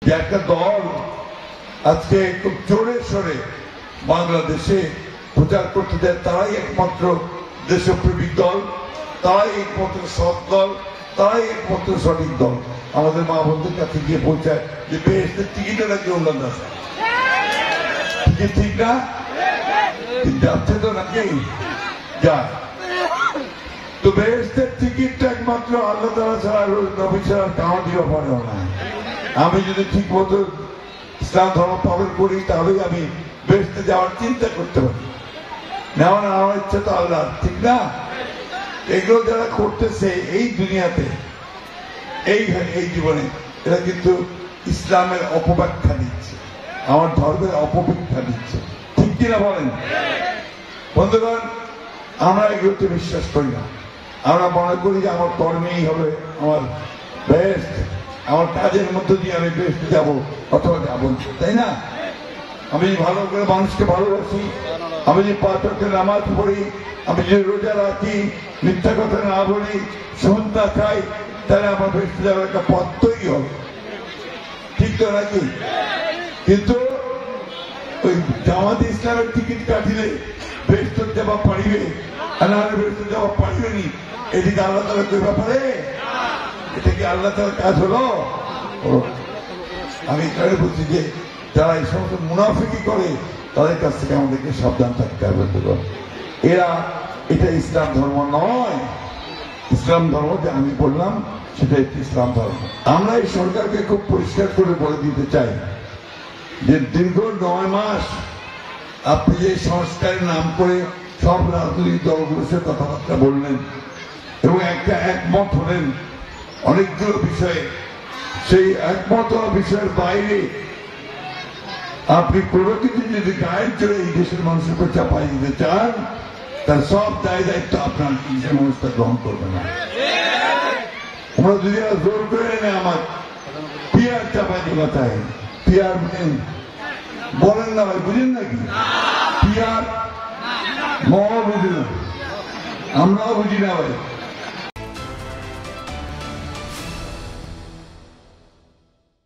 যে একটা দল আজকে খুব জোরে সরে বাংলাদেশে প্রচার করতে দেয়, তারাই একমাত্র দেশপ্রেমিক দল, তারাই একমাত্র সৎ দল, তারাই একমাত্র সঠিক দল। আমাদের মা বোনদের কাছে গিয়ে পৌঁছায় যে বেহেশতের টিকিটে নাকি উল্লান আছে, ঠিক না? যাচ্ছে তো নাকি যায়। তো বেহেশতের টিকিটটা একমাত্র আল্লাহ তাআলা ছাড়া, নবী ছাড়া কারো দিতে পারে না। আমি যদি ঠিক মতো ইসলাম ধর্ম পালন করি তাহলেই আমি বেহেশতে যাওয়ার চিন্তা করতে পারি। নেওয়া না আমার ইচ্ছা তো আল্লাহ, ঠিক না? এগুলো যারা করতেছে এই দুনিয়াতে, এই জীবনে, এরা কিন্তু ইসলামের অপব্যাখ্যা দিচ্ছে, আমার ধর্মের অপব্যাখ্যা দিচ্ছে, ঠিক কিনা বলেন? বন্ধুগণ, আমরা এগুলোতে বিশ্বাস করি না। আমরা মনে করি যে আমার কর্মেই হবে আমার বেহেশত, আমার কাজের মধ্য দিয়ে আমি বেহেশতে যাবো অথবা যাবো, তাই না? আমি ভালো করে মানুষকে ভালোবাসি, আমি যে 5 ওয়াক্তের নামাজ পড়ি, আমি যে রোজা রাখি, মিথ্যা কথা না বলি, সুদ না খাই, তাহলে আমার বেহেশতে যাওয়ার একটা পথ তৈরি হবে, ঠিক তো নাকি? কিন্তু ওই জামাতে ইসলামের টিকিট কাটিলে বেহেশতে যাওয়া পারিবে, আর না বেহেশতে যাওয়া পারিবে নি, এদিকে আল্লাহ তাআলা কই ব্যাপারে? এটা কি আল্লাহ তাআলার কাজ হলো? আমি এখানে বলছি যে যারা এই সমস্ত মুনাফিকি করে তাদের কাছ থেকে আমাদেরকে সাবধান থাকতে হবে। এটা ইসলাম ধর্ম নয়। ইসলাম ধর্ম যে আমি বললাম সেটা একটি ইসলাম ধর্ম। আমরা এই সরকারকে খুব পরিষ্কার করে বলে দিতে চাই যে দীর্ঘ 9 মাস আপনি যে সংস্কারের নাম করে সব রাজনৈতিক দলগুলোর সাথে কথাবার্তা বললেন এবং একটা একমত হলেন অনেকগুলো বিষয়ে, সেই একমত বিষয়ের বাইরে আপনি কোনো কিছু যদি গায়ের জোরে এই দেশের মানুষের উপর চাপাই দিতে চান, তার সব দায় দায়িত্ব আপনার দেশের মানুষটা গ্রহণ করবে না। আমরা যদি জোর করে এনে আমার পিয়ার চাপাই দেওয়া চাই, পিয়ার বলেন না ভাই, বুঝেন নাকি? পিয়ার মহা বুঝি না, আমরাও বুঝি না ভাই।